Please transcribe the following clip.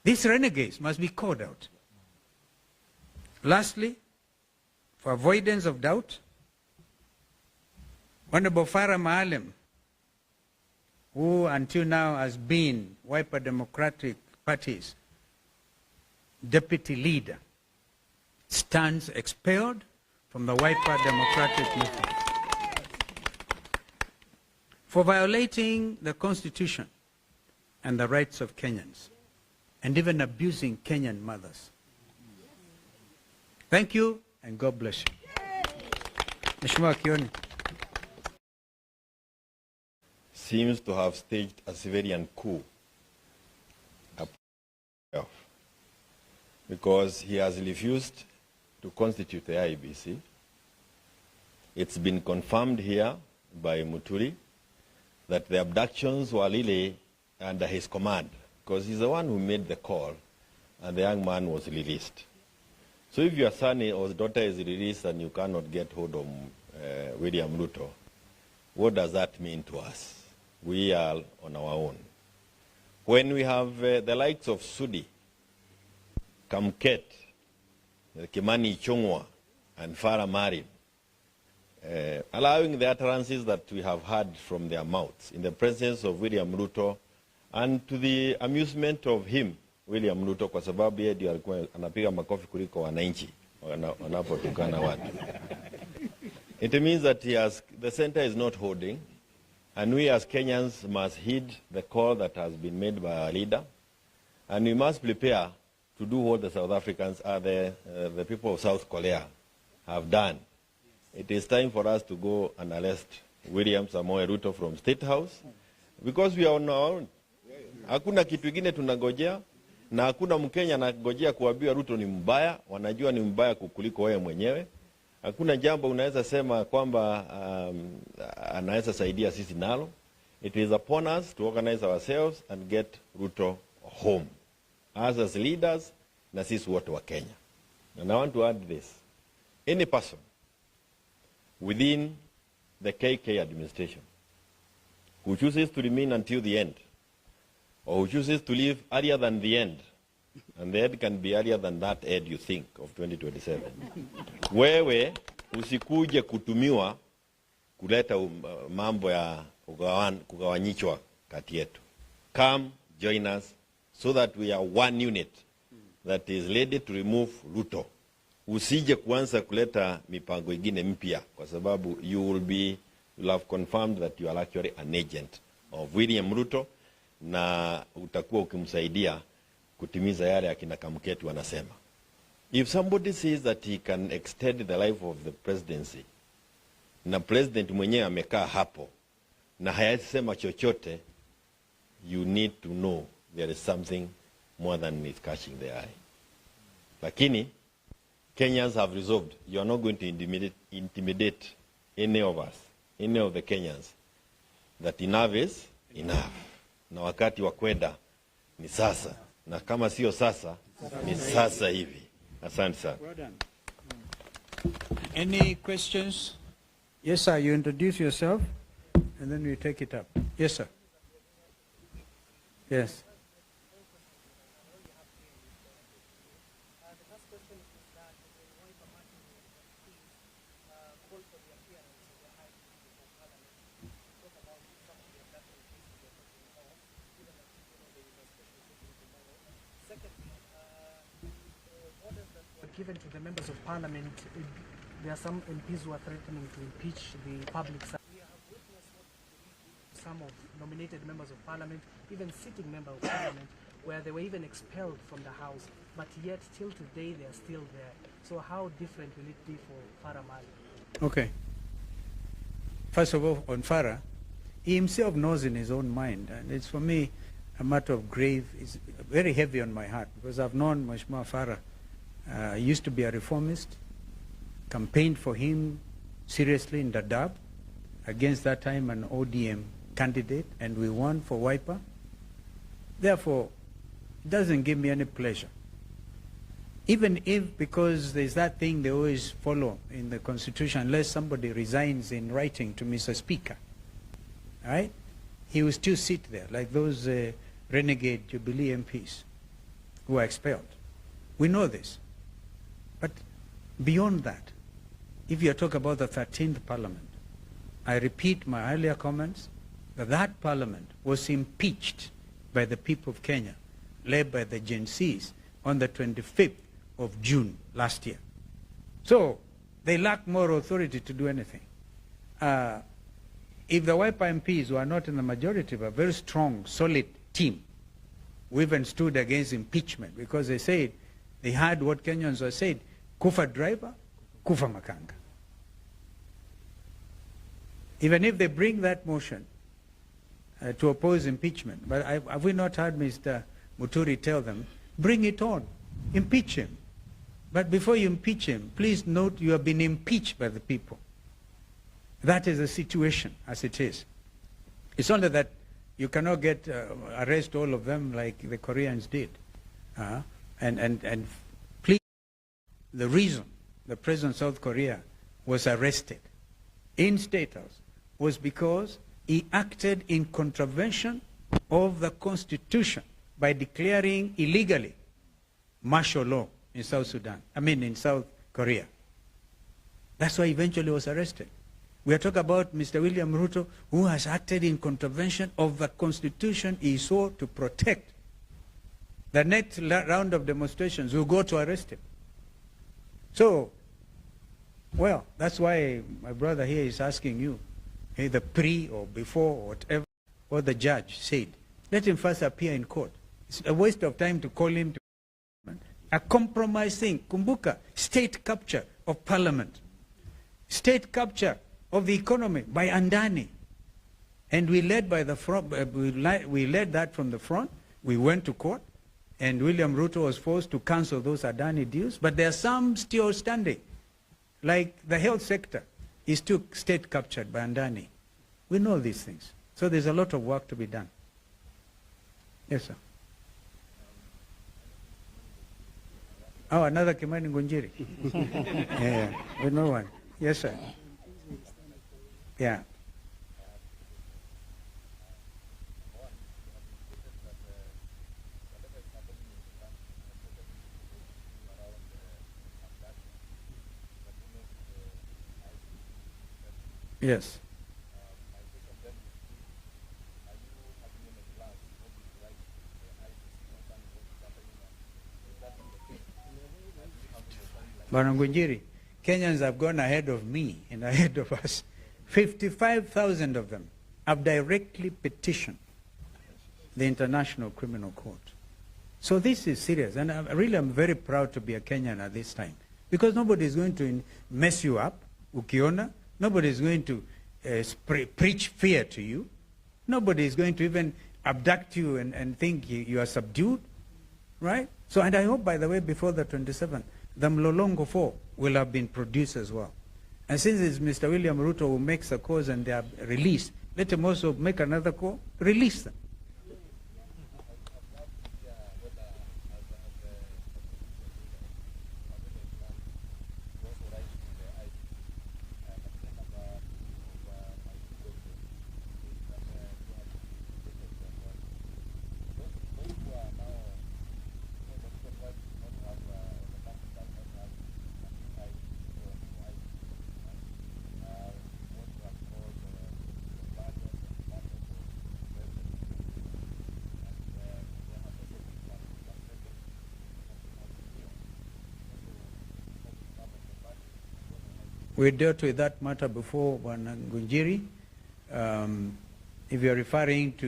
These renegades must be called out. Lastly, for avoidance of doubt, Honorable Farah Maalim, who until now has been Wiper Democratic Party's deputy leader, stands expelled from the Wiper Democratic Movement for violating the Constitution and the rights of Kenyans, and even abusing Kenyan mothers. Thank you, and God bless you. Mheshimiwa Kioni seems to have staged a civilian coup because he has refused to constitute the IEBC. It's been confirmed here by Muturi that the abductions were really under his command, because he's the one who made the call and the young man was released. So if your son or daughter is released and you cannot get hold of William Ruto, what does that mean to us? We are on our own. When we have the likes of Sudi, Kamket, Kimani Ichung'wah, and Farah Maalim, allowing the utterances that we have heard from their mouths in the presence of William Ruto, and to the amusement of him, William Ruto, kwa sababu yeye ndiye alikuwa anapiga makofi kuliko wananchi wanapotukana watu. It means that the center is not holding, and we as Kenyans must heed the call that has been made by our leader, and we must prepare to do what the South Africans, the people of South Korea, have done. It is time for us to go and arrest William Samoei Ruto from State House, because we are on our own. Hakuna kitu kingine tunangojea, na hakuna Mkenya anangojea kuambiwa Ruto ni mbaya. Wanajua ni mbaya kukuliko wewe mwenyewe. Hakuna jambo unaweza sema kwamba anaweza saidia sisi nalo. It is upon us to organize ourselves and get Ruto home, as leaders na sisi wote wa Kenya. And I want to add this: any person within the KK administration who chooses to remain until the end, or who chooses to leave earlier than the end, and the end can be earlier than that end you think of 2027, wewe usikuje kutumiwa kuleta mambo ya kugawanyishwa kati yetu. Come, join us, so that we are one unit that is ready to remove Ruto. Usije kuanza kuleta mipango ingine mpya, kwa sababu you will have confirmed that you are actually an agent of William Ruto, na utakuwa ukimsaidia kutimiza yale akina Kamketu wanasema. If somebody says that he can extend the life of the presidency, na president mwenyewe amekaa hapo na hayasema chochote, you need to know there is something more than is catching the eye. Lakini Kenyans have resolved, you are not going to intimidate any of us, any of the Kenyans, that enough is enough. Na wakati wa kwenda ni sasa, na kama sio sasa ni sasa hivi. Asante sana. Well done. Any questions? Yes, sir. You introduce yourself, and then we take it up. Yes, sir. Yes. Given to the members of parliament, there are some MPs who are threatening to impeach the public. We have witnessed some of nominated members of parliament, even sitting members of parliament, where they were even expelled from the house, but yet till today they are still there. So how different will it be for Farah Maalim? Okay. First of all, on Farah, he himself knows in his own mind, and it's for me a matter of grave, it's very heavy on my heart, because I've known Mheshimiwa Farah. I used to be a reformist, campaigned for him seriously in Dadaab, against that time an ODM candidate, and we won for Wiper. Therefore, it doesn't give me any pleasure. Even if, because there's that thing they always follow in the Constitution, unless somebody resigns in writing to Mr. Speaker, right? He will still sit there, like those renegade Jubilee MPs. who are expelled. We know this. But beyond that, if you talk about the 13th Parliament, I repeat my earlier comments, that Parliament was impeached by the people of Kenya, led by the Gen Zs, on the 25th of June last year. So they lack moral authority to do anything. If the Wiper MPs were not in the majority, but a very strong, solid team, we even stood against impeachment because they said, they heard what Kenyans were said, kufa driver, kufa makanga. Even if they bring that motion to oppose impeachment, but have we not heard Mr. Muturi tell them, bring it on, impeach him. But before you impeach him, please note you have been impeached by the people. That is the situation as it is. It's only that you cannot get arrest all of them like the Koreans did. And please, the reason the President of South Korea was arrested in State House was because he acted in contravention of the Constitution by declaring illegally martial law in South Korea. That's why eventually he was arrested. We are talking about Mr. William Ruto, who has acted in contravention of the Constitution he swore to protect. The next round of demonstrations will go to arrest him. So, well, that's why my brother here is asking you, either pre or before or whatever, what the judge said. Let him first appear in court. It's a waste of time to call him to a compromise thing. Kumbuka, state capture of parliament. State capture of the economy by Andani. And we led by the front, we led that from the front. We went to court, and William Ruto was forced to cancel those Adani deals, but there are some still standing. Like the health sector is still state captured by Andani. We know these things. So there's a lot of work to be done. Yes, sir. Oh, another Kimani Ngunjiri. Yeah, we know one. Yes, sir. Yeah. Yes. Bwana Ngunjiri, Kenyans have gone ahead of me and ahead of us. 55,000 of them have directly petitioned the International Criminal Court. So this is serious, and I really am very proud to be a Kenyan at this time, because nobody is going to mess you up, ukiona. Nobody is going to preach fear to you. Nobody is going to even abduct you and think you are subdued, right? So, and I hope, by the way, before the 27th, the Mlolongo 4 will have been produced as well. And since it's Mr. William Ruto who makes the calls and they are released, let him also make another call, release them. We dealt with that matter before, Bwana Ngunjiri. If you're referring to